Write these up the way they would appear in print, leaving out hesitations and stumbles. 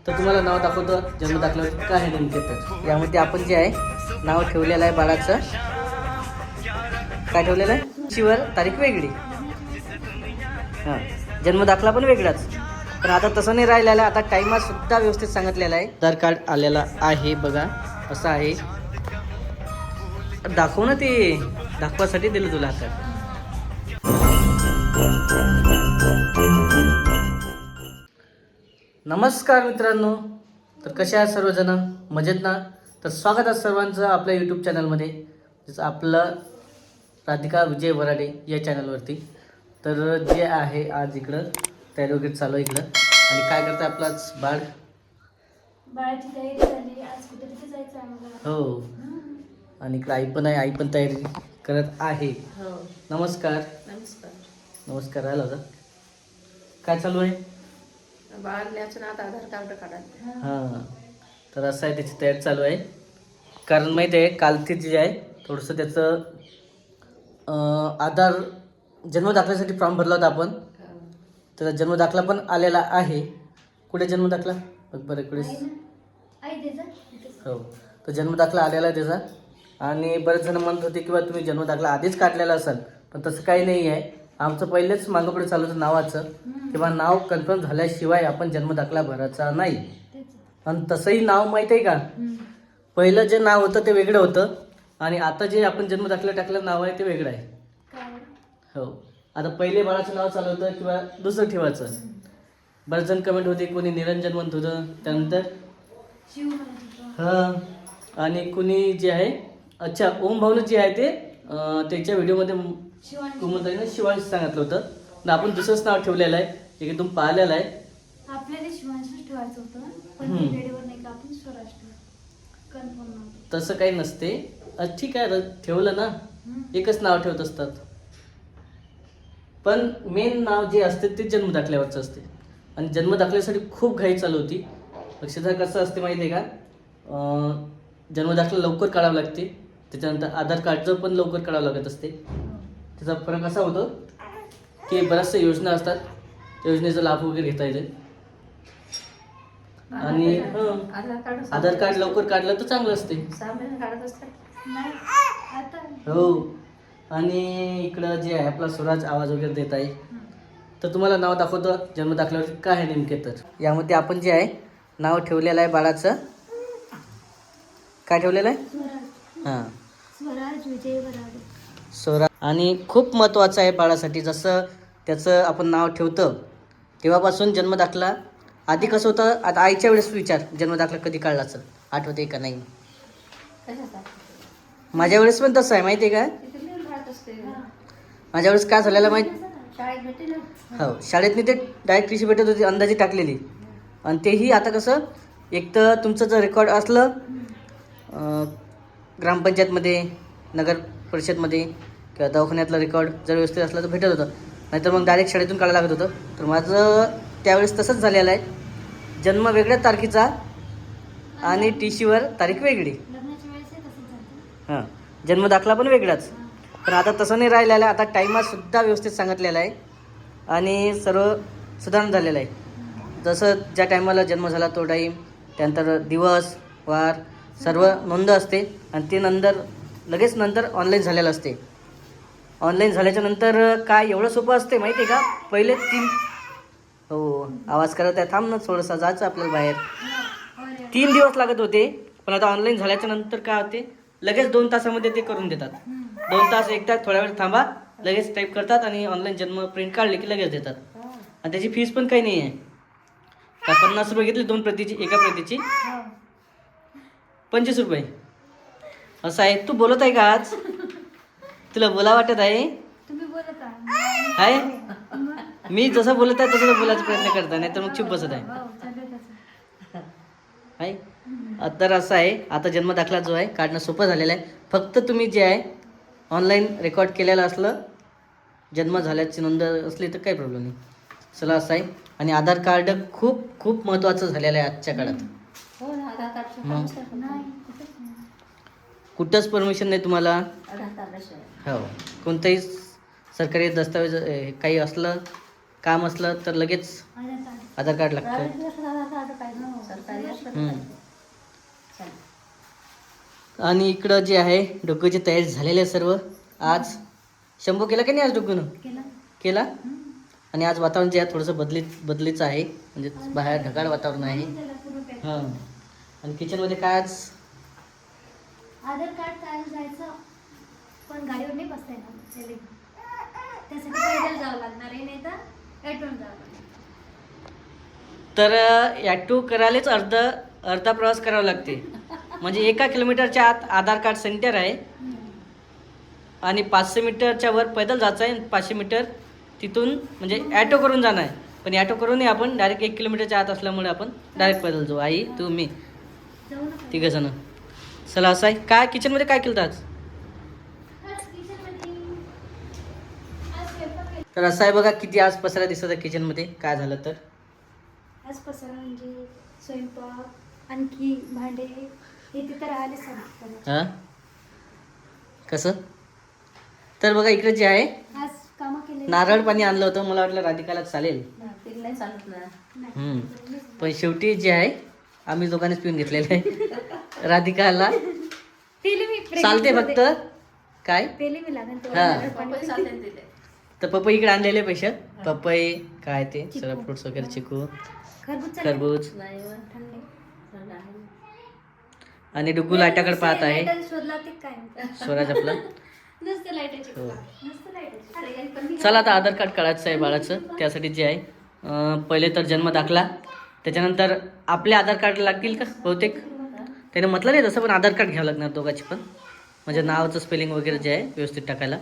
तर तुम्हाला नाव दाखवतो जन्म दाखल्यावर काय आहे नेमके. तर यामध्ये आपण जे आहे नाव ठेवलेलं आहे बाळाचं. काय ठेवलेलं आहे? शिवर तारीख वेगळी. हां, जन्म दाखला पण वेगळाच. पण आता तसं नाही राहिलेलं आहे. आता टाइमात सुद्धा व्यवस्थित सांगितलेला आहे. आधार कार्ड आलेला आहे बघा, असं आहे. दाखव ना, ते दाखवासाठी दिलं तुला आता. नमस्कार मित्रांनो, तर कशा आहात सर्वजण? मजेत ना? तर स्वागत आहे सर्वांचं आपल्या यूट्यूब चॅनलमध्ये, जसं आपलं राधिका विजय वराडे या चॅनलवरती. तर जे आहे आज इकडं तयारी वगैरे चालू आहे इकडं. आणि काय करतं आपलाच बाळाची तयारी झाली, आज कुठे जायचं आम्हाला. हो, आणि इकडं आई पण आहे, आई पण तयारी करत आहे. हो, नमस्कार. नमस्कार. नमस्कार. आला होता. काय चालू आहे? बाळाला न्यायचं आता आधार कार्ड काढायला. हां, तर असं आहे, त्याची तयारी चालू आहे. कारण माहिती आहे, काल ते जे आहे थोडंसं त्याचं आधार जन्मदाखल्यासाठी फॉर्म भरला होता आपण. त्याचा जन्मदाखला पण आलेला आहे. कुठे जन्मदाखला? बघ बरं इकडे. हो, तो जन्मदाखला आलेला आहे त्याचा. आणि बरेच जण म्हणत होते किंवा तुम्ही जन्मदाखला आधीच काढलेला असाल, पण तसं काही नाही आहे. आमचं पहिलेच मागंपुढे चालू होतं नावाचं, किंवा नाव कन्फर्म झाल्याशिवाय आपण जन्मदाखला भरायचा नाही. आणि तसंही नाव माहीत आहे का, पहिलं जे नाव होतं ते वेगळं होतं, आणि आता जे आपण जन्मदाखला टाकलं नाव आहे ते वेगळं आहे. हो, आता पहिले बाळाचं नाव चालू होतं किंवा दुसरं ठेवायचं. बरेच जण कमेंट होते, कोणी निरंजन म्हणत होतं, त्यानंतर हां, आणि कुणी जे आहे, अच्छा ओम भाऊनं जे आहे ते त्याच्या व्हिडिओमध्ये कुमुताईनं शिवांश सांगितलं होतं. ना आपण दुसरंच नाव ठेवलेलं आहे, जे की तुम्ही पाहिलेलं आहे. आपल्याला शिवांशच ठेवायचं होतं, पण वेळेवर नाही का आपण स्वराष्ट्र कन्फर्म नव्हतं. तसं काही नसते. ठीक आहे, ठेवलं ना, एकच नाव ठेवत असतात. पण मेन नाव जे असते ते जन्मदाखल्यावरचं असते. आणि जन्मदाखल्यासाठी खूप घाई चालू होती. लक्षात कसं असते माहिती आहे का, जन्मदाखला लवकर काढावं लागते, त्याच्यानंतर आधार कार्डचं पण लवकर काढावं लागत असते. त्याचा फरक असा होतो की बऱ्याचशा योजना असतात, योजनेचा लाभ वगैरे घेता येते. आणि आधार कार्ड लवकर काढलं तर चांगलं असते. हो, आणि इकडं जे आहे आपला स्वराज आवाज वगैरे देत आहे. तर तुम्हाला नाव दाखवतो जन्मदाखल्यावर काय आहे नेमके. तर यामध्ये आपण जे आहे नाव ठेवलेलं आहे बाळाचं. काय ठेवलेलं आहे? हां, स्वराज विजय वराडे. स्वराज. आणि खूप महत्त्वाचं आहे बाळासाठी. जसं त्याचं आपण नाव ठेवतो तेव्हापासून जन्मदाखला, आधी कसं होतं, आता आईच्या वेळेस विचार जन्मदाखला कधी काढला असेल, आठवते का नाही? माझ्या वेळेस पण तसं आहे माहिती आहे का. माझ्या वेळेस काय झालेलं माहिती? हो, शाळेतनी ते डायरेक्ट टी सी भेटत होती, अंदाजी टाकलेली. आणि तेही आता कसं, एक तर तुमचं जर रेकॉर्ड असलं ग्रामपंचायतमध्ये, नगर परिषदमध्ये किंवा दवाखान्यातलं रेकॉर्ड जर व्यवस्थित असलं तर भेटत होतं, नाहीतर मग डायरेक्ट शाळेतून काढायला लागत होतं. तर माझं त्यावेळेस तसंच झालेलं आहे. जन्म वेगळ्या तारखेचा आणि टी सीवर तारीख वेगळी. हां, जन्मदाखला पण वेगळाच. पण आता तसं नाही राहिलेलं आहे. आता टाइमात सुद्धा व्यवस्थित सांगितलेलं आहे आणि सर्व सुधारणा झालेलं आहे. जसं ज्या टायमाला जन्म झाला तो टाईम, त्यानंतर दिवस वार सर्व नोंद असते. आणि ते नंतर ऑनलाईन झालेलं असते. ऑनलाईन झाल्याच्या नंतर काय एवढं सोपं असते माहिती आहे का. पहिले 3 हो, आवाज करत आहे, थांब ना थोडंसं, जायचं आपल्याला बाहेर. 3 दिवस लागत होते, पण आता ऑनलाईन झाल्याच्या नंतर काय होते, लगेच 2 तासामध्ये ते करून देतात. 2 तास 1 तास थोड्या वेळ थांबा, लगेच टाईप करतात आणि ऑनलाईन जन्म प्रिंट काढले की लगेच देतात. आणि त्याची फीस पण काही नाही आहे. काय 50 रुपये घेतले 2 प्रतीची, एका प्रतीची 25 रुपये असं आहे. तू बोलत आहे का आज? तुला बोला वाटत आहे? तुम्ही बोलत आहे, मी जसं बोलत आहे तसं बोलायचा प्रयत्न करता, नाही तर मग चुप बसत आहे. तर असं आहे, आता जन्मदाखला जो आहे काढणं सोपं झालेलं आहे. फक्त तुम्ही जे आहे ऑनलाईन रेकॉर्ड केलेलं असलं, जन्म झाल्याची नोंद असली तर काही प्रॉब्लेम नाही. चला असं आहे. आणि आधार कार्ड खूप खूप महत्त्वाचं झालेलं आहे आजच्या काळात. कुठंच परमिशन नाही तुम्हाला. हो, कोणतंही सरकारी दस्तावेज काही असलं, काम असलं तर लगेच आधार कार्ड लागतं. हम्म. आणि इकडं जे आहे डोक्याची तयारी झालेली आहे सर्व. आज शंभू केला की नाही आज डोक्यानं केला केला. आणि आज वातावरण जे आहे थोडंसं बदलीचं आहे, म्हणजे बाहेर ढगाळ वातावरण आहे. त्याला पूर्ण पॅक. हां. आणि किचनमध्ये काय आज आधार कार्ड काढायला जायचं, पण गाडीवर नाही बसता येणार त्याला. त्यासाठी पैदल जावं लागणार आहे, नाही तर ॲटोन जावं लागणार. तर ॲटो करायलाच अर्धा प्रवास करावा लागते. म्हणजे 1 किलोमीटरच्या आत आधार कार्ड सेंटर आहे आणि 500 मीटरच्या वर पैदल जायचं आहे. 500 मीटर तिथून म्हणजे ॲटो करून जाणं आहे. पण ॲटो करूनही आपण डायरेक्ट 1 किलोमीटरच्या आत असल्यामुळे आपण डायरेक्ट पैदल जाऊ. आई तू मी जाऊ नका. तिघंजणं. चला असं आहे. काय किचनमध्ये काय केलं आज? आज किचनमध्ये आज स्वयंपाक केला. तर असं आहे बघा, किती आज पसारा दिसत आहे किचनमध्ये. काय झालं तर आज पसारा म्हणजे स्वयंपाक, आणखी भांडे हे तिथं राहिले सगळं. हां कसं तर बघा इकडे जे आहे आज कामं केले. नारळ पाणी आणलं होतं. मला वाटलं राधिकाला चालेल, नाही चालत ना. हम्म. पण शेवटी जे आहे आम्ही दोघांनीच पिऊन घेतलेलं आहे. राधिकाला पेले मी चालते pregnant फक्त होते. काय. पेले मी लागेल तेवढं हां. नारळ पाणी. पपई चालते ना तिथे. तर पपई इकडे आणलेले पैसे. पपई काय ते सगळं फ्रुट्स वगैरे, चिकू, खरबूज चालेल? खरबूज. नाही व, थंड. थंड आहे. आणि डुग्गू लाईटाकडे पाहत आहे. लाईटाला शोधला ते काय स्वराज आपला. नुसतं लाईटाची हो. नुसतं लाईटाची. अरे यार, पण चला आता आधार कार्ड काढायचं आहे बाळाचं. त्यासाठी जे आहे पहिले तर जन्म दाखला, त्याच्यानंतर आपले आधार कार्ड लागतील का बहुतेक. त्याने म्हटलं नाही तसं, पण आधार कार्ड घ्यावं लागणार दोघांची पण. म्हणजे नावाचं स्पेलिंग वगैरे जे आहे व्यवस्थित टाकायला.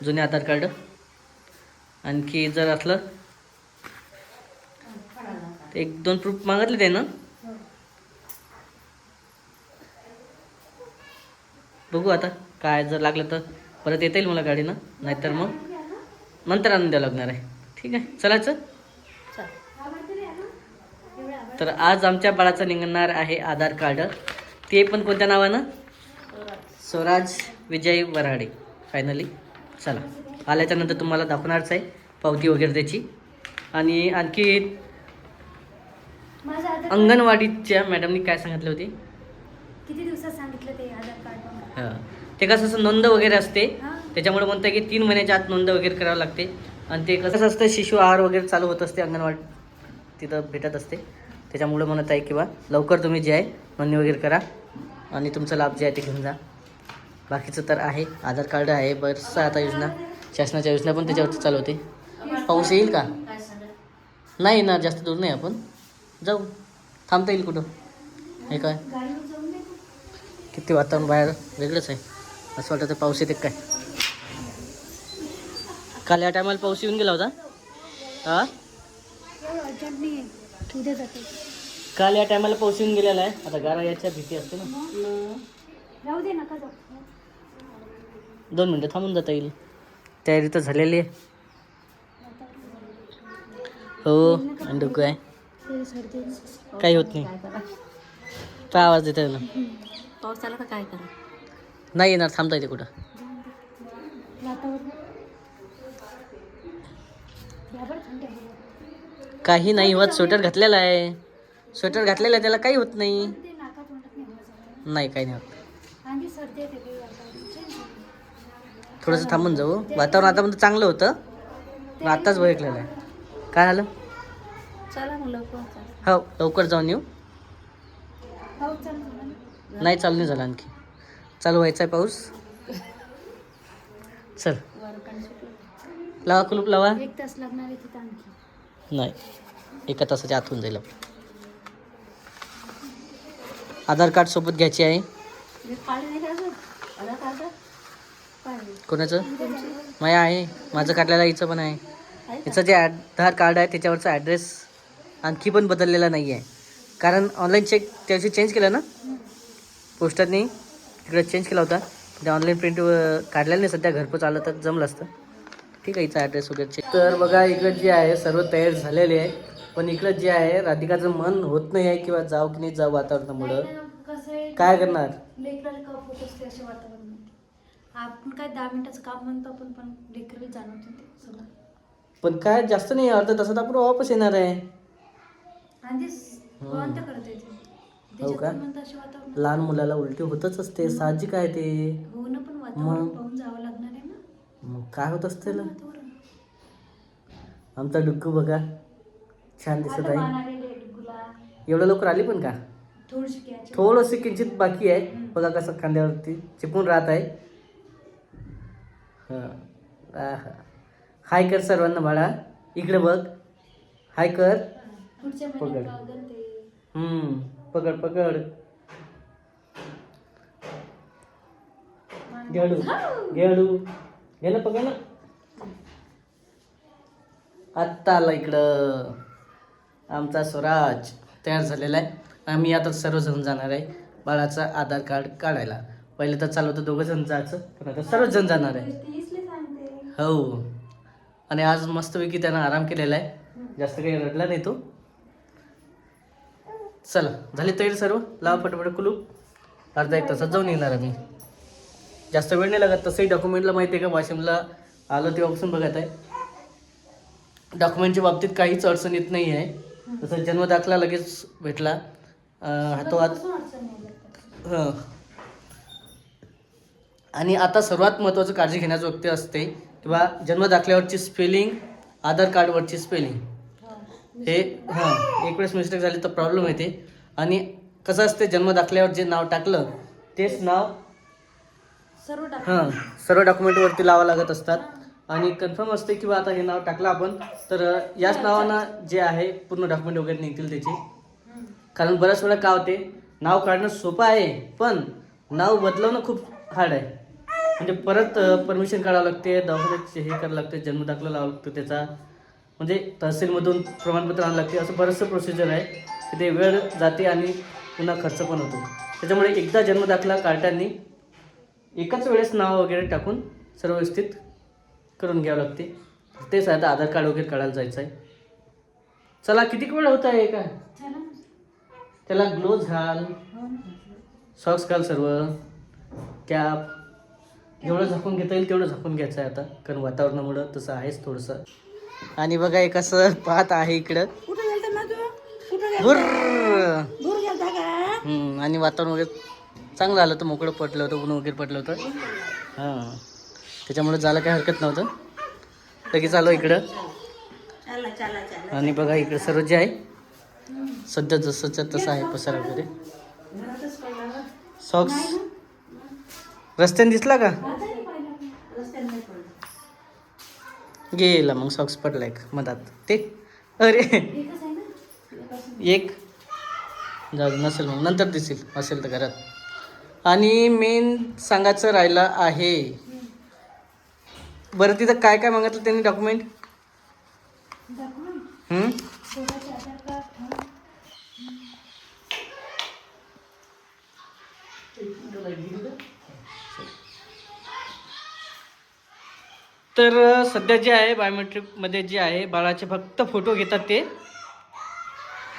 जुने आधार कार्ड. आणखी जर असलं तर 1-2 प्रूफ मागितले ते ना. बघू आता काय, जर लागलं तर परत येता येईल मला गाडीनं, नाहीतर मग नंतर आणून द्यावं लागणार आहे. ठीक आहे चलायचं. चल. तर आज आमच्या बाळाचं निघणार आहे आधार कार्ड. ते पण कोणत्या नावानं? स्वराज विजय वराडे. फायनली चला आल्याच्यानंतर तुम्हाला दाखवणारच आहे पावती वगैरे त्याची. आणि आणखी माझं आधार अंगणवाडीच्या मॅडमनी काय सांगितले होते. किती दिवसात सांगितलं ते आधार कार्ड. हां ते कसं असं नोंद वगैरे असते, हां. त्याच्यामुळे म्हणतं की 3 महिन्याच्या आत नोंद वगैरे करावं लागते. आणि ते कसं असतं शिशु आहार वगैरे चालू होत असते, अंगणवाडी तिथं भेटत असते. त्याच्यामुळे म्हणत आहे किंवा लवकर तुम्ही जे आहे नोंदणी वगैरे करा आणि तुमचा लाभ जे आहे ते घेऊन जा. बाकीचं तर आहे आधार कार्ड आहे. बरंचसं आता योजना, शासनाच्या योजना पण त्याच्यावरती चालू होते. पाऊस येईल का? काय सांगा. नाही ना, जास्त दूर नाही, आपण जाऊ. थांबता येईल कुठं हे काय. गाडीवर जाऊन नाही. किती वातावरण बाहेर वेगळंच आहे. असं वाटतं पाऊस येते काय. काल या टायमाला पाऊस येऊन गेला होता. हां एवढं अर्जंट नाही आहे, उद्या जाते. काल या टायमाला पाऊस येऊन गेलेला आहे. आता गारा याच्या भीती असते ना. राहू दे नका जाऊ. 2 मिनटं थांबून जाता येईल. तयारी तर झालेली आहे. हो आणि डोकं आहे, ते सर्दी. काही होत नाही. काय करा. काय आवाज देत आहे ना. पाऊस आला तर काय करा. नाही येणार, थांबता येते कुठं. वातावरण यावर थंड आहे. काही नाही होत. स्वेटर घातलेला आहे. स्वेटर घातलेलं आहे, त्याला काही होत नाही. ते नाका तोंडात नाही होत. नाही काही नाही होत. आणि सर्दी आहे ते वातावरण change झालं. थोडंसं थांबून जाऊ. वातावरण आतापर्यंत चांगलं होतं, पण आत्ताच भयकलेलं आहे. काय झालं? चला मग लवकर चला. हो लवकर जाऊन येऊ. पाऊस चालू झाला ना. नाही चालू नाही झालं, आणखी चालू व्हायचा आहे पाऊस. चल वारं सुटलं. लावा कुलूप लावा. 1 तास लागणार आहे तिथं आणखी. नाही 1 तासाच्या आत होऊन जाईल. आधार कार्ड सोबत घ्यायचे आहे. हे पाणी नाही करायचं. आधार कार्ड पाणी. कोणाचं? माया आहे. माझं काढलेलं हिचं पण आहे. हिचं जे आधार कार्ड आहे त्याच्यावरचा ॲड्रेस आणखी पण बदललेला नाही आहे. कारण ऑनलाईन चेक त्याविषयी चेंज केलं ना, पोस्टाने तिकडे चेंज केला होता. ते ऑनलाईन प्रिंट काढलेलं नाही सध्या. घरपोच आलं तर जमलं असतं. ठीक आहे, हिचा ॲड्रेस वगैरे चेक. तर बघा इकडं जे आहे सर्व तयार झालेले आहे. पण इकडं जे आहे राधिकाचं मन होत नाही आहे किंवा जाऊ की नाही जाऊ वातावरणामुळं. कसं आहे, काय करणार. लेकराला कप होत असते अशा वातावरणात. आपण काय 10 मिनिटाचं काम म्हणतो आपण, पण लेकराला जाणवतो ते सगळं. पण काय जास्त नाही, अर्धा तासात आपण वापस येणार आहे. आणि कोणतं करता येते हो का? त्याच्यात म्हणतात असे वातावरण लहान मुलाला उलटी होतच असते, साहजिक आहे ते. हो ना, पण वातावरण पाहून जावं लागणार आहे ना. मग काय होत असते ना. वातावरण आमचा डुक्कू बघा छान दिसत आता आहे. मान आलेले आहे डुग्गूला. एवढं लवकर आली पण का? थोडीशी घ्यायची. थोडंसं किंचित बाकी आहे. बघा कसं खांद्यावरती चिपून राहत आहे. हां, हाय कर सर्वांना बाळा, इकडे बघ, हाय कर. पुढच्या पकड. महिन्यात लागेल ते. पकड पकड. गेडू गेडू घे ना, पकड ना. आत्ता आला इकडं आमचा स्वराज तयार झालेला आहे. आम्ही आता सर्वजण जाणार आहे बाळाचं आधार कार्ड काढायला. पहिले तर चालू होतं दोघं जण जायचं, पण आता सर्वच जण जाणार आहे. तीसले सांगते. हो, आणि आज मस्तपैकी त्यानं आराम केलेला आहे, जास्त काही रडला नाही तो. चला, झाली तयारी सर्व, लावा पटपट कुलूप. अर्धा एक तासात जाऊन येणार आम्ही, जास्त वेळ नाही लागत. तसंही डॉक्युमेंटला माहिती आहे का, वाशिमला आलो तेव्हापासून बघत आहे. डॉक्युमेंटच्या बाबतीत काहीच अडचण येत नाही आहे. जसं जन्मदाखला लगेच भेटला हातोहात. हां, आणि आता सर्वात महत्त्वाचं काळजी घेण्याचं वक्त असते किंवा जन्मदाखल्यावरची स्पेलिंग, आधार कार्डवरची स्पेलिंग हे एक वेळेस मिस्टेक झाली तर प्रॉब्लेम येते. आणि कसं असते, जन्मदाखल्यावर जे नाव टाकलं तेच नाव सर्व डॉक्युमेंटवरती लावावं लागत असतात. आणि कन्फर्म असते किंवा आता हे नाव टाकलं आपण तर याच नावानं जे आहे पूर्ण डॉक्युमेंट वगैरे निघतील त्याचे. कारण बऱ्याच वेळा काय होते, नाव काढणं सोपं आहे पण नाव बदलवणं खूप हार्ड आहे. म्हणजे परत परमिशन काढावं लागते, दवाखान्यात हे करावं लागते, जन्मदाखला लावावं लागतो त्याचा, म्हणजे तहसीलमधून प्रमाणपत्र आणावं लागते. असं बरंचसं प्रोसिजर आहे की ते वेळ जाते आणि पुन्हा खर्च पण होतो. त्याच्यामुळे एकदा जन्मदाखला काढताना एकाच वेळेस नाव वगैरे टाकून सर्व व्यवस्थित करून घ्यावं लागते. तेच आता आधार कार्ड वगैरे काढायला जायचं आहे. चला, किती वेळ होत आहे का? त्याला ग्लोव्ज घाल, सॉक्स घाल, सर्व कॅप, जेवढं झाकून घेता येईल तेवढं झाकून घ्यायचं आहे आता, कारण वातावरणामुळं तसं आहेच थोडंसं. आणि बघा एक असं पाहत आहे इकडं. कुठं गेलता ना तू? कुठं भुर्र. दूर गेलता का? आणि वातावरण वगैरे चांगलं आलं होतं, मोकळं पडलं होतं, ऊन वगैरे पडलं होतं. हां, त्याच्यामुळे जायला काही हरकत नव्हतं. लगेच आलो इकडं. चला चला चला. आणि बघा इकडं सर्व जे आहे सध्या जसंच्या तसं आहे पसारा वगैरे. घरातच पडला ना. सॉक्स रस्त्याने दिसला का? रस्त्यात नाही पडला. गेला मग सॉक्स पडला एक मधात ते. अरे एक जाऊ दे, नसेल मग नंतर दिसेल, असेल तर घरात. आणि मेन सांगायचं राहिलं आहे, बरं तिथं काय काय मागितलं त्यांनी डॉक्युमेंट? तर सध्या जे आहे बायोमेट्रिकमध्ये जे आहे बाळाचे फक्त फोटो घेतात ते.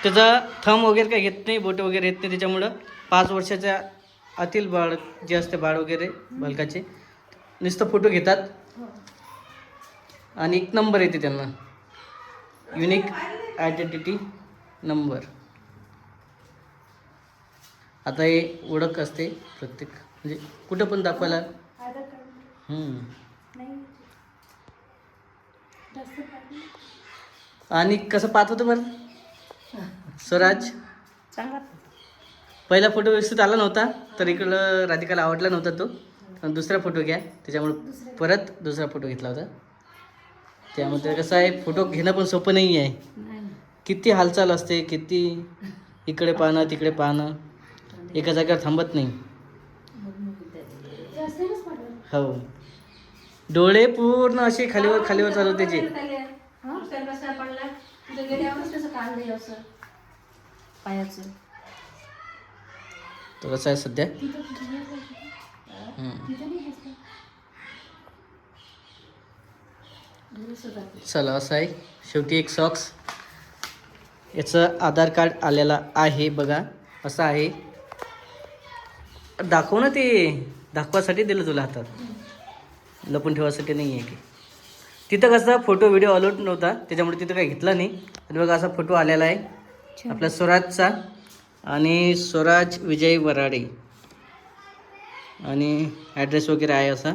त्याचा थंब वगैरे काही घेत नाही, बोट वगैरे येत नाही. त्याच्यामुळं 5 वर्षाच्या आतील बाळ जे असते, बाळ वगैरे बालकाचे नुसतं फोटो घेतात. आणि एक नंबर येते त्यांना, युनिक आयडेंटिटी नंबर. आता हे ओळख असते प्रत्येक, म्हणजे कुठं पण दाखवायला. आणि कसं पाहत होतं बरं स्वराज? चांगला. पहिला फोटो व्यवस्थित आला नव्हता तर इकडं राधिकाला आवडला नव्हता तो. आणि दुसरा फोटो घ्या, त्याच्यामुळे परत दुसरा फोटो घेतला होता. त्यामध्ये कसं आहे, फोटो घेणं पण सोपं नाही आहे. किती हालचाल असते, किती इकडे पाहणं तिकडे पाहणं, एका जागेवर थांबत नाही. हो, डोळे पूर्ण असे खालीवर खालीवर चालू त्याचे. कसा पडला तुझं गेल्यावरच कसं काढलंय असं पायाचं. तर कसं आहे सध्या. चला, असं आहे शेवटी एक सॉक्स. याचं आधार कार्ड आलेला आहे बघा, असं आहे. दाखव ना, ते दाखवासाठी दिलं तुला हातात, लपून ठेवासाठी नाही आहे की. तिथं कसं फोटो व्हिडिओ अलाउड नव्हता, त्याच्यामुळे तिथं काही घेतला नाही. आणि बघा असा फोटो आलेला आहे. आपल्या स्वराजचा आणि स्वराज विजय वराडे आणि ॲड्रेस वगैरे आहे असा.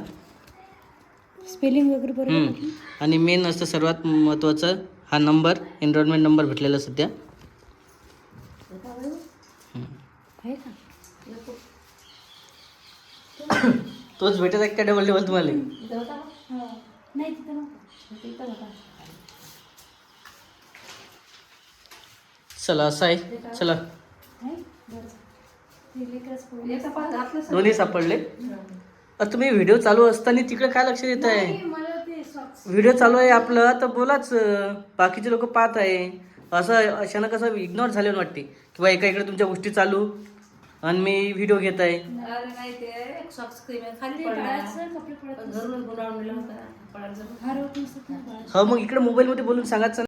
स्पेलिंग वगैरे बरोबर आणि मेन असतं सर्वात महत्त्वाचं हा नंबर एनरोलमेंट नंबर भेटलेला सध्या. आहे का? तोच भेटत आहे का डबल डबल तुम्हाला? इथं होता का? हो. नाही तिथं नव्हतं. इथं होता. चला असं आहे. चला नाही? बरं. ते लेकरच पोळी. याचा पाच घातलं सगळं. दोन्ही सापडले. तुम्ही व्हिडिओ चालू असताना तिकडे काय लक्ष देत आहे? नाही, मला ते सॉक्स. व्हिडिओ चालू आहे आपलं तर बोलाच. बाकीचे लोक पाहत आहे. असं अशानं कसं इग्नोर झाले वाटते किंवा एका इकडे तुमच्या गोष्टी चालू आणि मी व्हिडिओ घेत आहे. अरे नाही ते सॉक्स क्रीम खाली ते पडला. बाळाचं कपडे पडत घरूनच गुंडाळून दिला होता. पडायला जरूर. हरवत नसत ना बाळाचं. हो मग इकडे मोबाईलमध्ये बोलून सांगायचं